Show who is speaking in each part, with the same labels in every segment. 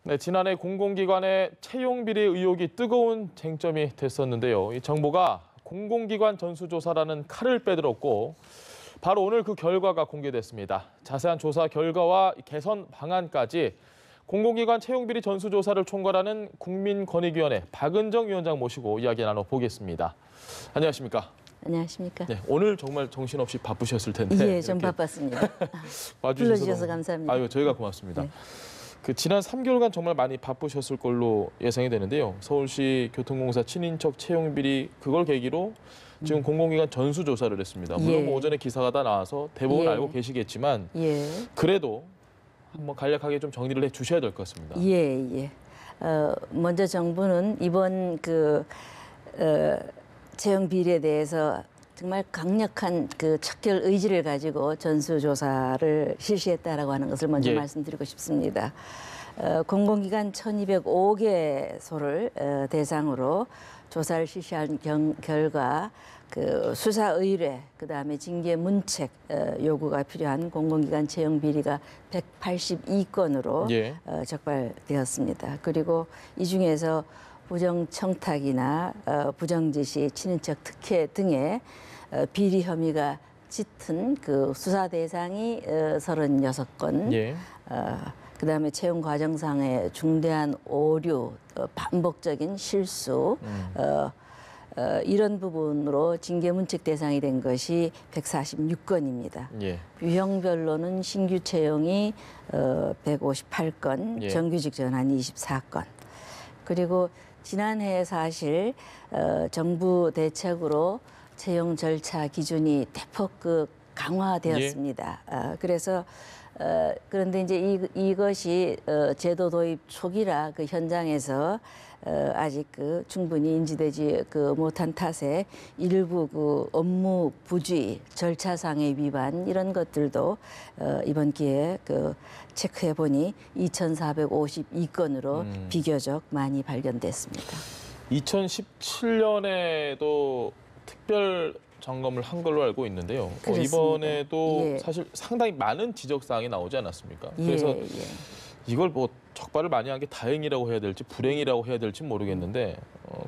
Speaker 1: 네, 지난해 공공기관의 채용 비리 의혹이 뜨거운 쟁점이 됐었는데요. 이 정부가 공공기관 전수조사라는 칼을 빼들었고 바로 오늘 그 결과가 공개됐습니다. 자세한 조사 결과와 개선 방안까지 공공기관 채용 비리 전수조사를 총괄하는 국민권익위원회 박은정 위원장 모시고 이야기 나눠보겠습니다. 안녕하십니까?
Speaker 2: 안녕하십니까?
Speaker 1: 네, 오늘 정말 정신없이 바쁘셨을 텐데.
Speaker 2: 예, 좀 바빴습니다. 불러주셔서 감사합니다.
Speaker 1: 아유, 저희가 고맙습니다.
Speaker 2: 네.
Speaker 1: 지난 3개월간 정말 많이 바쁘셨을 걸로 예상이 되는데요. 서울시 교통공사 친인척 채용 비리 그걸 계기로 지금 공공기관 전수조사를 했습니다. 물론 뭐 오전에 기사가 다 나와서 대부분 알고 계시겠지만 그래도 한번 간략하게 좀 정리를 해주셔야 될 것 같습니다.
Speaker 2: 먼저 정부는 이번 채용 비리에 대해서 정말 강력한 척결 의지를 가지고 전수조사를 실시했다라고 하는 것을 먼저 말씀드리고 싶습니다. 공공기관 1,205개소를 대상으로 조사를 실시한 결과 수사 의뢰, 그다음에 징계 문책 요구가 필요한 공공기관 채용 비리가 182건으로 적발되었습니다. 그리고 이 중에서 부정청탁이나 부정지시, 친인척 특혜 등의 비리 혐의가 짙은 수사 대상이 36건, 그다음에 채용 과정상의 중대한 오류, 반복적인 실수, 이런 부분으로 징계 문책 대상이 된 것이 146건입니다. 유형별로는 신규 채용이 158건, 정규직 전환이 24건. 그리고 지난해 사실 정부 대책으로 채용 절차 기준이 대폭 강화되었습니다. 그래서 그런데 이제 이것이 제도 도입 초기라 현장에서 아직 충분히 인지되지 못한 탓에 일부 업무 부주의, 절차상의 위반 이런 것들도 이번 기회에 체크해 보니 2,452건으로 비교적 많이 발견됐습니다.
Speaker 1: 2017년에도 특별 점검을 한 걸로 알고 있는데요. 이번에도 사실 상당히 많은 지적사항이 나오지 않았습니까? 그래서 이걸 뭐 적발을 많이 한 게 다행이라고 해야 될지 불행이라고 해야 될지 모르겠는데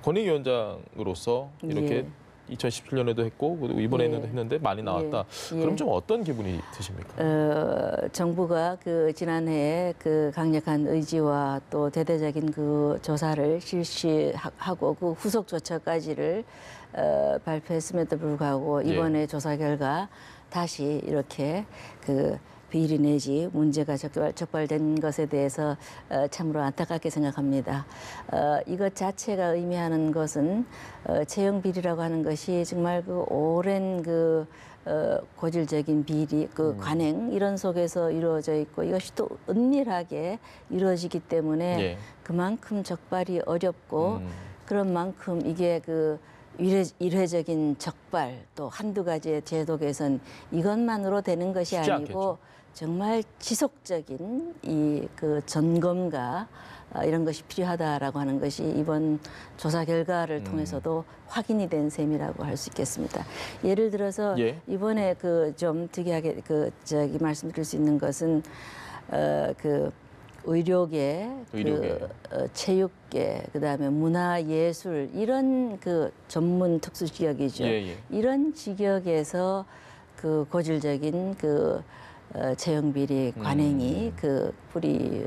Speaker 1: 권익위원장으로서 이렇게 2017년에도 했고 그리고 이번에는 했는데 많이 나왔다. 그럼 좀 어떤 기분이 드십니까?
Speaker 2: 정부가 지난해에 강력한 의지와 또 대대적인 조사를 실시하고 후속 조처까지를 발표했음에도 불구하고 이번에 조사 결과 다시 이렇게 비리 내지 문제가 적발된 것에 대해서 참으로 안타깝게 생각합니다. 이것 자체가 의미하는 것은 채용 비리라고 하는 것이 정말 오랜 고질적인 비리, 관행 이런 속에서 이루어져 있고 이것이 또 은밀하게 이루어지기 때문에 그만큼 적발이 어렵고 그런 만큼 이게 일회적인 적발 또 한두 가지의 제도 개선 이것만으로 되는 것이 아니고
Speaker 1: 않겠죠.
Speaker 2: 정말 지속적인 점검과 이런 것이 필요하다라고 하는 것이 이번 조사 결과를 통해서도 확인이 된 셈이라고 할 수 있겠습니다. 예를 들어서 이번에 좀 특이하게 말씀드릴 수 있는 것은 의료계, 체육계, 그다음에 문화예술 이런 전문 특수 지역이죠. 이런 지역에서 고질적인 채용 비리 관행이 뿌리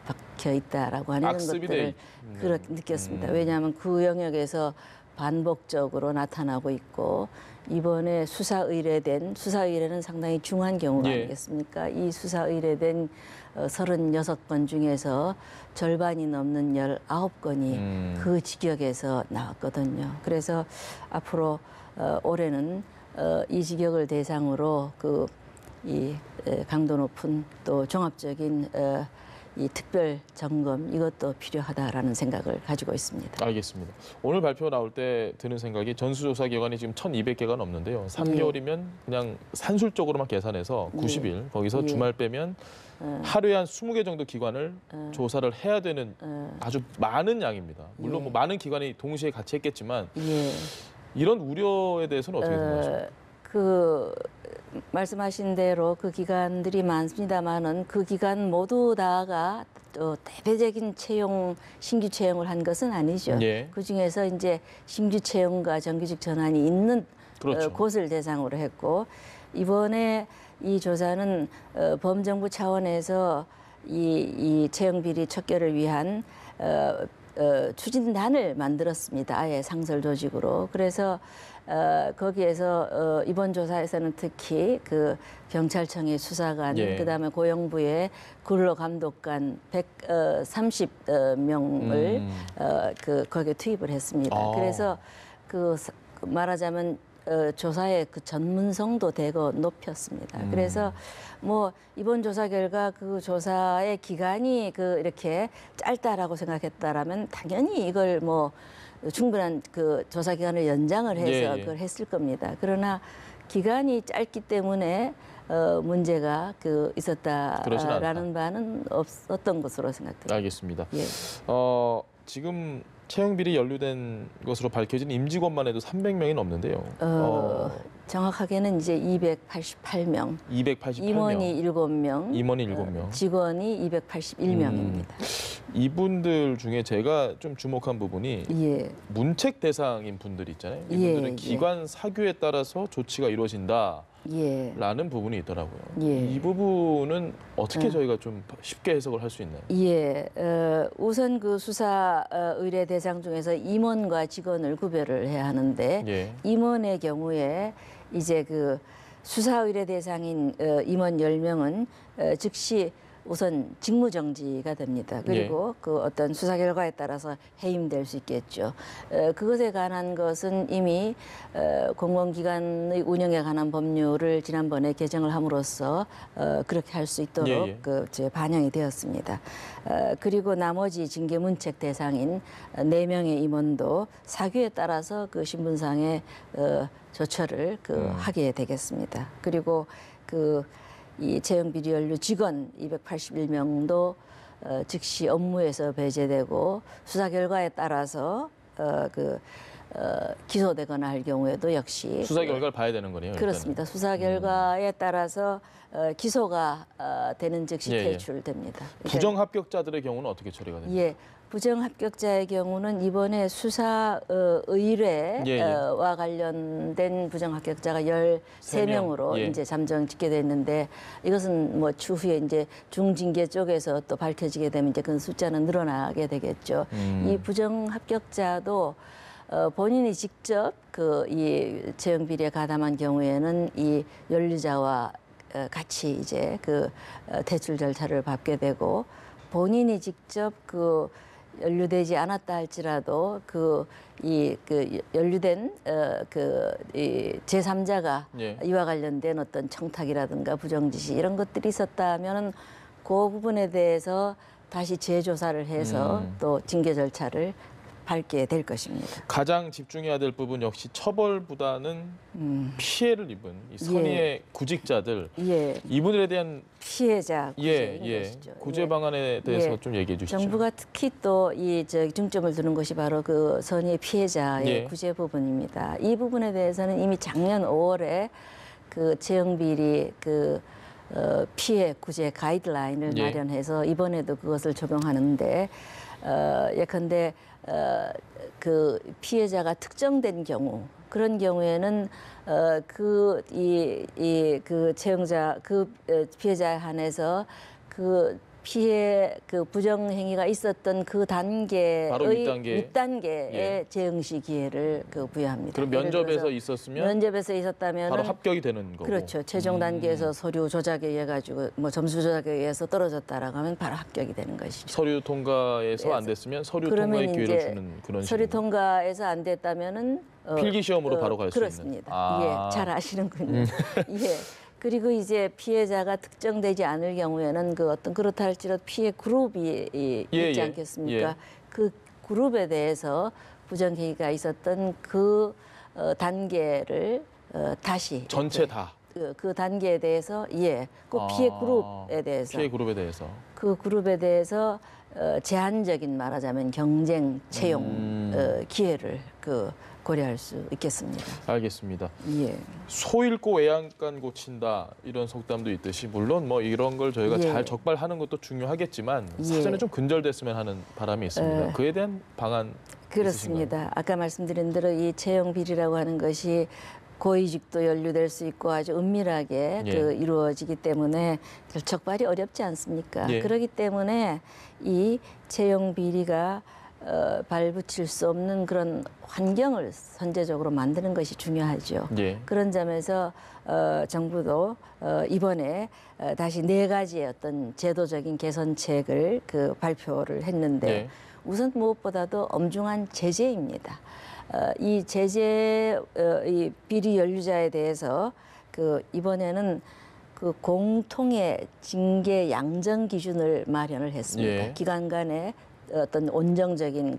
Speaker 2: 박혀 있다라고 하는 것들을 느꼈습니다. 왜냐하면 그 영역에서 반복적으로 나타나고 있고 이번에 수사 의뢰는 상당히 중요한 경우가 아니겠습니까? 이 수사 의뢰된 36건 중에서 절반이 넘는 19건이 그 직역에서 나왔거든요. 그래서 앞으로 올해는 이 직역을 대상으로 이 강도 높은 또 종합적인 이 특별 점검 이것도 필요하다라는 생각을 가지고 있습니다.
Speaker 1: 알겠습니다. 오늘 발표 나올 때 드는 생각이 전수조사 기간이 지금 1,200개가 넘는데요. 3개월이면 그냥 산술적으로만 계산해서 90일 거기서 주말 빼면 하루에 한 20개 정도 기관을 조사를 해야 되는 아주 많은 양입니다. 물론 뭐 많은 기관이 동시에 같이 했겠지만 이런 우려에 대해서는 어떻게 생각하십니까?
Speaker 2: 말씀하신 대로 그 기관들이 많습니다만은 그 기관 모두 다가 또 대대적인 신규 채용을 한 것은 아니죠.
Speaker 1: 예.
Speaker 2: 그 중에서 이제 신규 채용과 정규직 전환이 있는
Speaker 1: 그렇죠.
Speaker 2: 곳을 대상으로 했고 이번에 이 조사는 범정부 차원에서 이 채용 비리 척결을 위한 추진단을 만들었습니다. 아예 상설 조직으로. 그래서 거기에서 이번 조사에서는 특히 그 경찰청의 수사관,
Speaker 1: 예.
Speaker 2: 그다음에 고용부의 근로감독관 130명을 거기에 투입을 했습니다. 그래서 말하자면 조사의 그 전문성도 대거 높였습니다. 그래서 뭐 이번 조사 결과 그 조사의 기간이 이렇게 짧다라고 생각했다라면 당연히 이걸 뭐 충분한 그 조사 기간을 연장을 해서 그걸 했을 겁니다. 그러나 기간이 짧기 때문에 문제가 있었다라는 바는 없었던 것으로 생각됩니다.
Speaker 1: 알겠습니다.
Speaker 2: 예.
Speaker 1: 지금 채용 비리 연루된 것으로 밝혀진 임직원만 해도 300명이 넘는데요.
Speaker 2: 정확하게는 이제 288명.
Speaker 1: 288명.
Speaker 2: 임원이 7명.
Speaker 1: 임원이 7명.
Speaker 2: 직원이 281명입니다.
Speaker 1: 이분들 중에 제가 좀 주목한 부분이
Speaker 2: 예.
Speaker 1: 문책 대상인 분들 있잖아요. 이분들은
Speaker 2: 예.
Speaker 1: 기관 사규에 따라서 조치가 이루어진다.
Speaker 2: 예.
Speaker 1: 라는 부분이 있더라고요.
Speaker 2: 예.
Speaker 1: 이 부분은 어떻게 저희가 좀 쉽게 해석을 할 수 있나요?
Speaker 2: 예, 우선 그 수사 의뢰 대상 중에서 임원과 직원을 구별을 해야 하는데
Speaker 1: 예.
Speaker 2: 임원의 경우에 이제 그 수사 의뢰 대상인 임원 10명은 즉시 우선 직무 정지가 됩니다. 그리고 그 어떤 수사 결과에 따라서 해임될 수 있겠죠. 그것에 관한 것은 이미 공공기관의 운영에 관한 법률을 지난번에 개정을 함으로써 그렇게 할 수 있도록 반영이 되었습니다. 그리고 나머지 징계 문책 대상인 4명의 임원도 사규에 따라서 그 신분상의 조처를 하게 되겠습니다. 그리고 이 채용 비리 연루 직원 281명도 즉시 업무에서 배제되고 수사 결과에 따라서 기소되거나 할 경우에도 역시
Speaker 1: 수사 결과를 봐야 되는 거네요.
Speaker 2: 그렇습니다. 일단은. 수사 결과에 따라서 기소가 되는 즉시 퇴출됩니다.
Speaker 1: 부정 합격자들의 경우는 어떻게 처리가 됩니까?
Speaker 2: 예. 부정 합격자의 경우는 이번에 수사 의뢰와 관련된 부정 합격자가 13명으로 이제 잠정 집계됐는데 이것은 뭐 추후에 이제 중징계 쪽에서 또 밝혀지게 되면 이제 그 숫자는 늘어나게 되겠죠. 이 부정 합격자도 본인이 직접 이 채용 비리에 가담한 경우에는 이 연루자와 같이 이제 퇴출 절차를 밟게 되고 본인이 직접 연루되지 않았다 할지라도 연루된 이 제3자가 이와 관련된 어떤 청탁이라든가 부정지시 이런 것들이 있었다면은 그 부분에 대해서 다시 재조사를 해서 또 징계 절차를 밟게 될 것입니다.
Speaker 1: 가장 집중해야 될 부분 역시 처벌보다는 피해를 입은 이 선의의 구직자들 이분들에 대한
Speaker 2: 피해자
Speaker 1: 구제 방안에 대해서 좀 얘기해 주시죠.
Speaker 2: 정부가 특히 또 중점을 두는 것이 바로 그 선의의 피해자의 구제 부분입니다. 이 부분에 대해서는 이미 작년 5월에 채용 비리 피해 구제 가이드라인을 마련해서 이번에도 그것을 적용하는데 예컨대 피해자가 특정된 경우 그런 경우에는 채용자 피해자에 한해서 부정 행위가 있었던 단계의
Speaker 1: 바로
Speaker 2: 윗단계의 재응시 기회를 부여합니다.
Speaker 1: 그럼 면접에서 있었다면 바로 합격이 되는 거고.
Speaker 2: 그렇죠. 최종 단계에서 서류 조작에 의해 가지고 점수 조작에 의해서 떨어졌다라고 하면 바로 합격이 되는 것이죠.
Speaker 1: 서류 통과에서 안 됐으면 서류 통과의 기회를 주는 그런 식으로.
Speaker 2: 서류 통과에서 안 됐다면은
Speaker 1: 필기 시험으로 바로 갈 수 있는.
Speaker 2: 그렇습니다. 잘 아시는군요. 그리고 이제 피해자가 특정되지 않을 경우에는 그렇다 할지라도 피해 그룹이 있지 않겠습니까? 그 그룹에 대해서 부정행위가 있었던 단계를 다시
Speaker 1: 전체 다.
Speaker 2: 그 단계에 대해서 피해 그룹에 대해서
Speaker 1: 피해 그룹에 대해서
Speaker 2: 그 그룹에 대해서 제한적인 말하자면 경쟁 채용 기회를 고려할 수 있겠습니다.
Speaker 1: 알겠습니다.
Speaker 2: 예.
Speaker 1: 소 잃고 외양간 고친다 이런 속담도 있듯이 물론 뭐 이런 걸 저희가
Speaker 2: 예.
Speaker 1: 잘 적발하는 것도 중요하겠지만
Speaker 2: 예.
Speaker 1: 사전에 좀 근절됐으면 하는 바람이 있습니다. 그에 대한 방안
Speaker 2: 그렇습니다.
Speaker 1: 있으신가요?
Speaker 2: 아까 말씀드린 대로 이 채용 비리라고 하는 것이 고위직도 연루될 수 있고 아주 은밀하게
Speaker 1: 예.
Speaker 2: 이루어지기 때문에 적발이 어렵지 않습니까?
Speaker 1: 예.
Speaker 2: 그렇기 때문에 이 채용 비리가 발붙일 수 없는 그런 환경을 선제적으로 만드는 것이 중요하죠.
Speaker 1: 예.
Speaker 2: 그런 점에서 정부도 이번에 다시 4가지의 어떤 제도적인 개선책을 발표를 했는데
Speaker 1: 예.
Speaker 2: 우선 무엇보다도 엄중한 제재입니다. 이 제재, 이 비리 연루자에 대해서 이번에는 공통의 징계 양정 기준을 마련을 했습니다.
Speaker 1: 예.
Speaker 2: 기관 간의 어떤 온정적인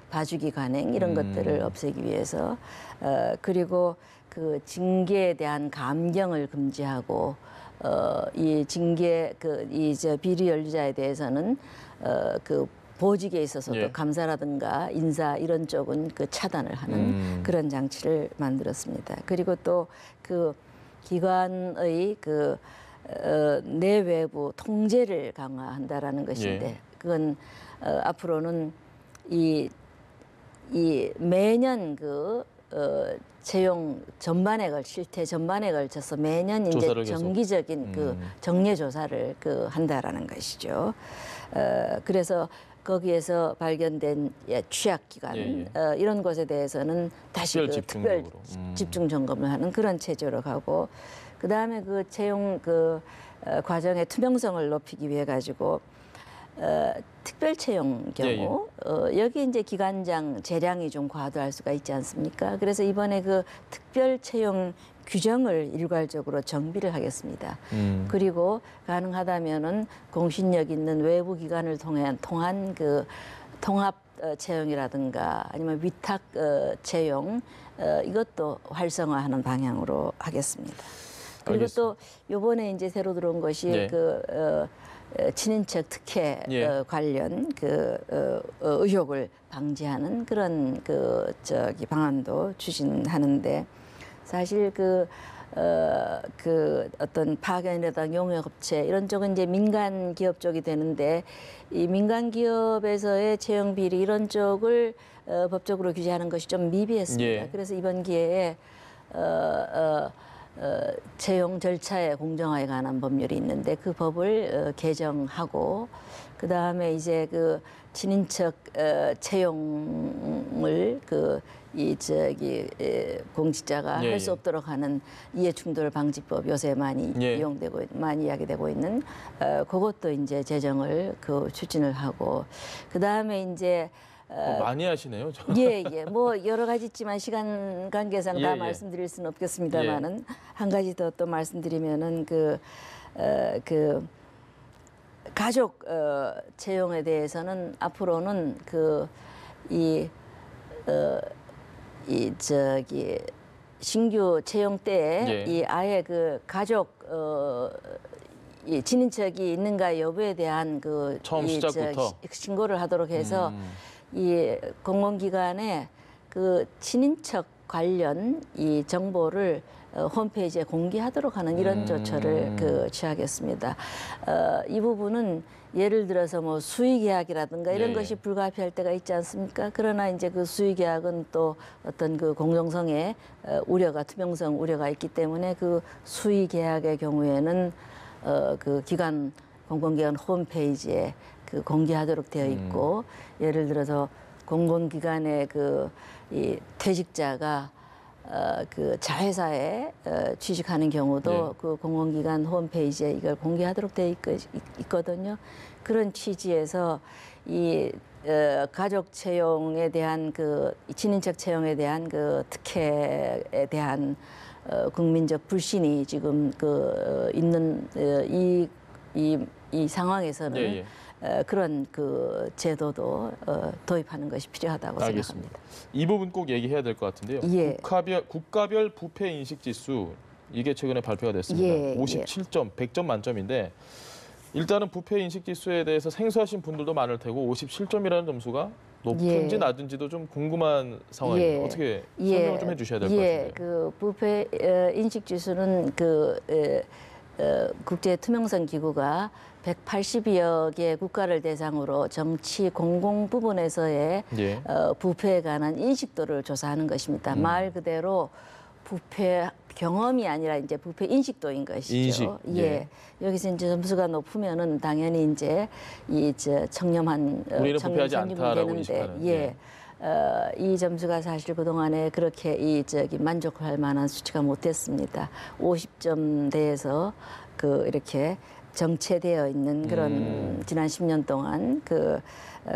Speaker 2: 봐주기 관행 이런 것들을 없애기 위해서 그리고 징계에 대한 감경을 금지하고 이 징계 비리 연루자에 대해서는 보직에 있어서도
Speaker 1: 예.
Speaker 2: 감사라든가 인사 이런 쪽은 차단을 하는 그런 장치를 만들었습니다. 그리고 또 기관의 내외부 통제를 강화한다라는 것인데
Speaker 1: 예.
Speaker 2: 그건 앞으로는 이 매년 채용 전반에 실태 전반에 걸쳐서 매년 이제
Speaker 1: 조사를 계속.
Speaker 2: 정기적인 정례 조사를 한다라는 것이죠. 그래서 거기에서 발견된 취약 기관 이런 것에 대해서는 다시 특별 집중 점검을 하는 그런 체제로 가고 그 다음에 채용 과정의 투명성을 높이기 위해 가지고 특별 채용 경우 여기 이제 기관장 재량이 좀 과도할 수가 있지 않습니까? 그래서 이번에 특별 채용 규정을 일괄적으로 정비를 하겠습니다. 그리고 가능하다면은 공신력 있는 외부 기관을 통한 통합 채용이라든가 아니면 위탁 채용 이것도 활성화하는 방향으로 하겠습니다. 그리고
Speaker 1: 알겠습니다.
Speaker 2: 또 요번에 이제 새로 들어온 것이
Speaker 1: 네.
Speaker 2: 친인척 특혜 관련 의혹을 방지하는 그런 방안도 추진하는데 사실 어떤 파견이라든가 용역업체 이런 쪽은 이제 민간 기업 쪽이 되는데 이 민간 기업에서의 채용 비리 이런 쪽을 법적으로 규제하는 것이 좀 미비했습니다.
Speaker 1: 예.
Speaker 2: 그래서 이번 기회에 채용 절차의 공정화에 관한 법률이 있는데 그 법을 개정하고 그 다음에 이제 친인척 채용을 공직자가 할 수 없도록 하는 이해충돌 방지법 요새 많이 많이 이야기되고 있는 그것도 이제 제정을 추진을 하고 그 다음에 이제
Speaker 1: 많이 하시네요.
Speaker 2: 예. 뭐 여러 가지 있지만 시간 관계상 다
Speaker 1: 예.
Speaker 2: 말씀드릴 수는 없겠습니다만은 한 가지 더 또 말씀드리면은 가족 채용에 대해서는 앞으로는 신규 채용 때에 이 아예 가족 이 친인척이 있는가 여부에 대한
Speaker 1: 처음 시작부터
Speaker 2: 신고를 하도록 해서 이 공공기관에 친인척 관련 이 정보를 홈페이지에 공개하도록 하는 이런 조처를 취하겠습니다. 이 부분은 예를 들어서 뭐 수의계약이라든가 이런 것이 불가피할 때가 있지 않습니까? 그러나 이제 수의계약은 또 어떤 공정성에 우려가 투명성 우려가 있기 때문에 수의계약의 경우에는 공공기관 홈페이지에 공개하도록 되어 있고 예를 들어서 공공기관의 이 퇴직자가 자회사에 취직하는 경우도 공공기관 홈페이지에 이걸 공개하도록 되어 있거든요. 그런 취지에서 이 가족 채용에 대한 친인척 채용에 대한 특혜에 대한 국민적 불신이 지금 있는 이 상황에서는 그런 제도도 도입하는 것이 필요하다고
Speaker 1: 알겠습니다.
Speaker 2: 생각합니다.
Speaker 1: 이 부분 꼭 얘기해야 될 것 같은데요. 국가별 부패 인식 지수 이게 최근에 발표가 됐습니다. 57점, 100점 만점인데 일단은 부패 인식 지수에 대해서 생소하신 분들도 많을 테고 57점이라는 점수가 높은지
Speaker 2: 예.
Speaker 1: 낮은지도 좀 궁금한 상황입니다.
Speaker 2: 예.
Speaker 1: 어떻게 설명을 좀 해주셔야 될 것 같은데요.
Speaker 2: 그 부패 인식 지수는 국제 투명성 기구가 180여 개 국가를 대상으로 정치 공공 부분에서의
Speaker 1: 예.
Speaker 2: 부패에 관한 인식도를 조사하는 것입니다. 말 그대로 부패 경험이 아니라 이제 부패 인식도인 것이죠.
Speaker 1: 인식, 예.
Speaker 2: 예. 여기서 이제 점수가 높으면은 당연히 이제 청렴한
Speaker 1: 우리는
Speaker 2: 청렴
Speaker 1: 부패하지
Speaker 2: 선진국이
Speaker 1: 않다라고
Speaker 2: 되는데,
Speaker 1: 인식하는,
Speaker 2: 예. 이 점수가 사실 그동안에 그렇게 만족할 만한 수치가 못 됐습니다. 50점대에서 이렇게 정체되어 있는 그런 지난 10년 동안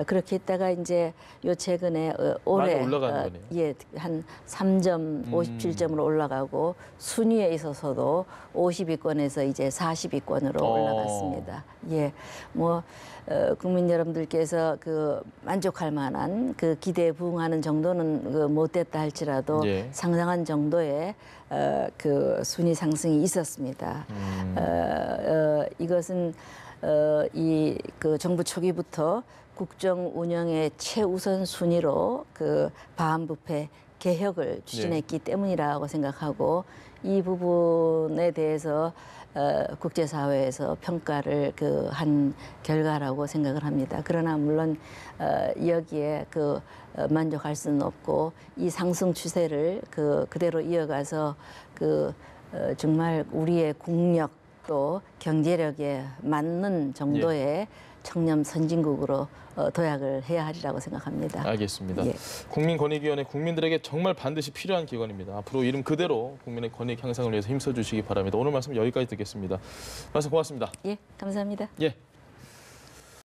Speaker 2: 그렇게 있다가 이제 요 최근에 올해
Speaker 1: 많이 올라가는 거네요.
Speaker 2: 예, 한 3점, 57점으로 올라가고 순위에 있어서도 50위권에서 이제 40위권으로 올라갔습니다. 예, 국민 여러분들께서 만족할 만한 기대에 부응하는 정도는 못 됐다 할지라도
Speaker 1: 예.
Speaker 2: 상당한 정도의 순위 상승이 있었습니다. 이것은 정부 초기부터 국정 운영의 최우선 순위로 반부패 개혁을 추진했기 때문이라고 생각하고 이 부분에 대해서 국제사회에서 평가를 한 결과라고 생각을 합니다. 그러나 물론 여기에 만족할 수는 없고 이 상승 추세를 그대로 이어가서 정말 우리의 국력 또 경제력에 맞는 정도의 청렴 선진국으로 도약을 해야 하리라고 생각합니다.
Speaker 1: 알겠습니다.
Speaker 2: 예.
Speaker 1: 국민권익위원회 국민들에게 정말 반드시 필요한 기관입니다. 앞으로 이름 그대로 국민의 권익 향상을 위해서 힘써주시기 바랍니다. 오늘 말씀 여기까지 듣겠습니다. 말씀 고맙습니다.
Speaker 2: 예, 감사합니다.
Speaker 1: 예.